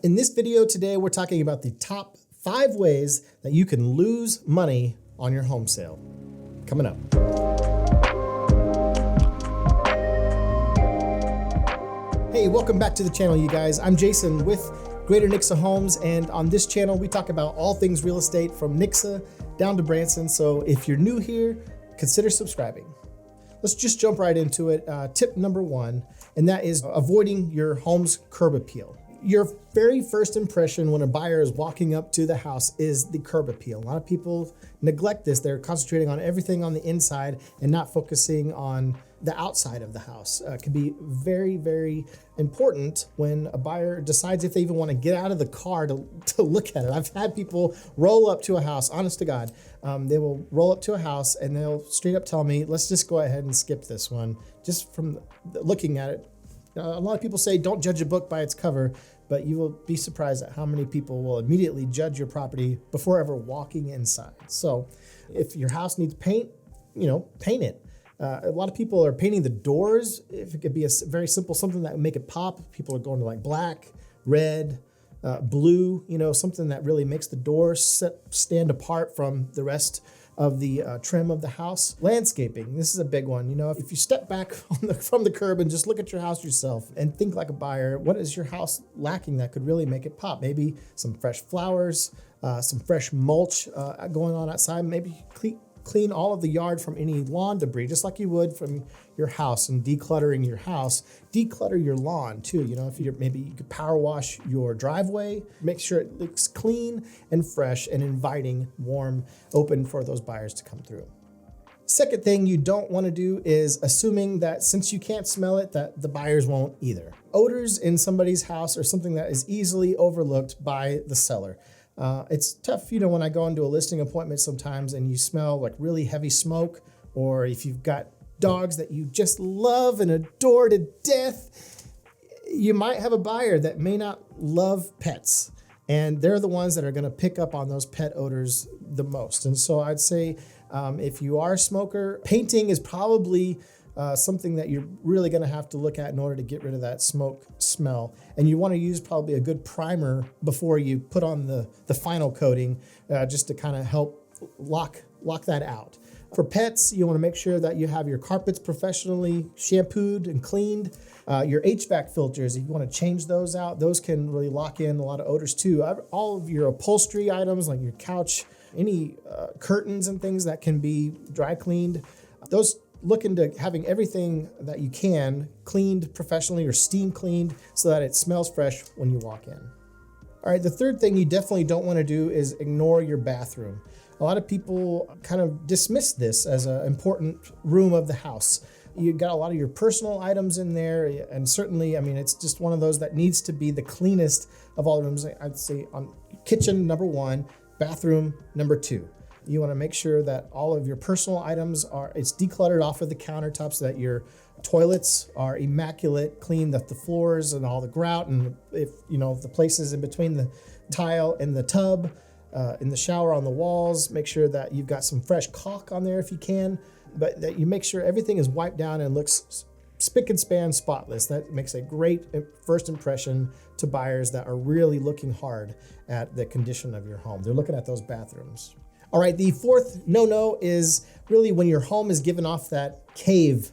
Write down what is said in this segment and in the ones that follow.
In this video today, we're talking about the top 5 ways that you can lose money on your home sale. Coming up. Hey, welcome back to the channel, you guys. I'm Jason with Greater Nixa Homes, and on this channel, we talk about all things real estate from Nixa down to Branson. So if you're new here, consider subscribing. Let's just jump right into it. Tip number 1, and that is avoiding your home's curb appeal. Your very first impression when a buyer is walking up to the house is the curb appeal. A lot of people neglect this. They're concentrating on everything on the inside and not focusing on the outside of the house. It can be very, very important when a buyer decides if they even want to get out of the car to look at it. I've had people roll up to a house, honest to God. They will roll up to a house and they'll straight up tell me, let's just go ahead and skip this one. Just from looking at it. A lot of people say don't judge a book by its cover, but you will be surprised at how many people will immediately judge your property before ever walking inside. So if your house needs paint, paint it. A lot of people are painting the doors. If it could be a very simple, something that would make it pop. People are going to like black, red, blue, something that really makes the door stand apart from the rest of the trim of the house. Landscaping, this is a big one. If you step back from the curb and just look at your house yourself and think like a buyer, what is your house lacking that could really make it pop? Maybe some fresh flowers, some fresh mulch going on outside, maybe clean all of the yard from any lawn debris, just like you would from your house. And decluttering your house, declutter your lawn too. If maybe you could power wash your driveway, make sure it looks clean and fresh and inviting, warm, open for those buyers to come through. Second thing you don't want to do is assuming that since you can't smell it, that the buyers won't either. Odors in somebody's house are something that is easily overlooked by the seller. It's tough, when I go into a listing appointment sometimes and you smell like really heavy smoke, or if you've got dogs that you just love and adore to death, you might have a buyer that may not love pets, and they're the ones that are going to pick up on those pet odors the most. And so I'd say if you are a smoker, painting is probably something that you're really going to have to look at in order to get rid of that smoke smell. And you want to use probably a good primer before you put on the final coating, just to kind of help lock that out. For pets, you want to make sure that you have your carpets professionally shampooed and cleaned. Your HVAC filters, if you want to change those out, those can really lock in a lot of odors too. All of your upholstery items like your couch, any curtains and things that can be dry cleaned, those look into having everything that you can cleaned professionally or steam cleaned so that it smells fresh when you walk in. All right, the third thing you definitely don't want to do is ignore your bathroom. A lot of people kind of dismiss this as an important room of the house. You got a lot of your personal items in there, and certainly, it's just one of those that needs to be the cleanest of all the rooms. I'd say on kitchen, number 1, bathroom, number 2. You want to make sure that all of your personal items it's decluttered off of the countertops, so that your toilets are immaculate, clean, that the floors and all the grout, and if the places in between the tile and the tub, in the shower, on the walls, make sure that you've got some fresh caulk on there if you can, but that you make sure everything is wiped down and looks spick and span spotless. That makes a great first impression to buyers that are really looking hard at the condition of your home. They're looking at those bathrooms. All right, the fourth no-no is really when your home is giving off that cave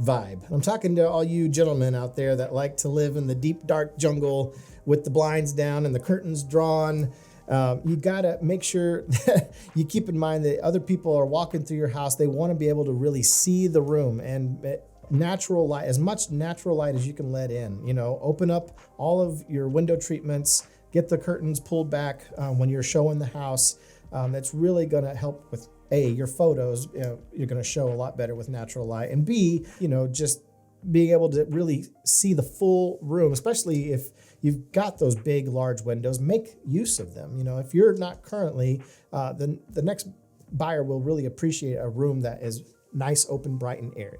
vibe. I'm talking to all you gentlemen out there that like to live in the deep, dark jungle with the blinds down and the curtains drawn. You gotta make sure that you keep in mind that other people are walking through your house. They want to be able to really see the room, and natural light, as much natural light as you can let in. Open up all of your window treatments, get the curtains pulled back when you're showing the house. That's really going to help with A, your photos. You're going to show a lot better with natural light, and B, just being able to really see the full room, especially if you've got those big, large windows. Make use of them. If you're not currently, then the next buyer will really appreciate a room that is nice, open, bright, and airy.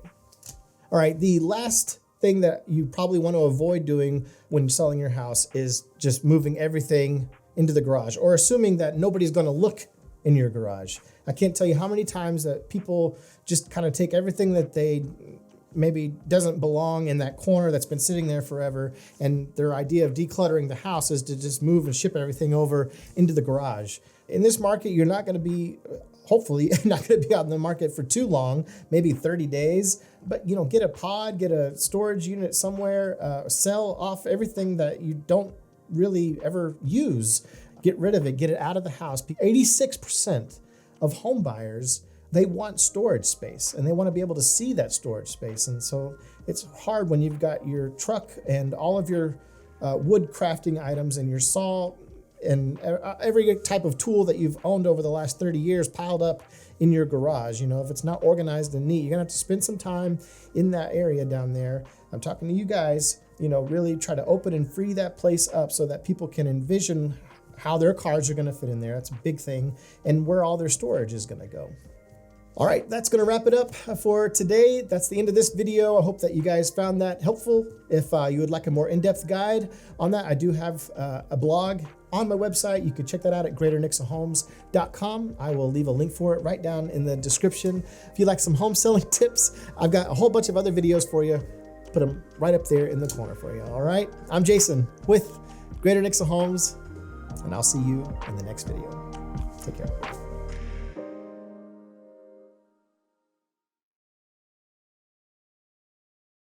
All right, the last thing that you probably want to avoid doing when selling your house is just moving everything into the garage, or assuming that nobody's going to look in your garage. I can't tell you how many times that people just kind of take everything that they maybe doesn't belong in that corner that's been sitting there forever. And their idea of decluttering the house is to just move and ship everything over into the garage. In this market, you're not going to be, hopefully, not going to be out in the market for too long, maybe 30 days. But, get a pod, get a storage unit somewhere, sell off everything that you don't really ever use. Get rid of it, get it out of the house. 86% of home buyers, they want storage space and they want to be able to see that storage space. And so it's hard when you've got your truck and all of your wood crafting items and your saw and every type of tool that you've owned over the last 30 years piled up in your garage. If it's not organized and neat, you're gonna have to spend some time in that area down there. I'm talking to you guys, really try to open and free that place up so that people can envision how their cars are gonna fit in there. That's a big thing, and where all their storage is gonna go. All right, that's going to wrap it up for today. That's the end of this video. I hope that you guys found that helpful. If you would like a more in-depth guide on that, I do have a blog on my website. You can check that out at greaternixahomes.com. I will leave a link for it right down in the description. If you like some home selling tips, I've got a whole bunch of other videos for you. Put them right up there in the corner for you. All right, I'm Jason with Greater Nixa Homes, and I'll see you in the next video. Take care.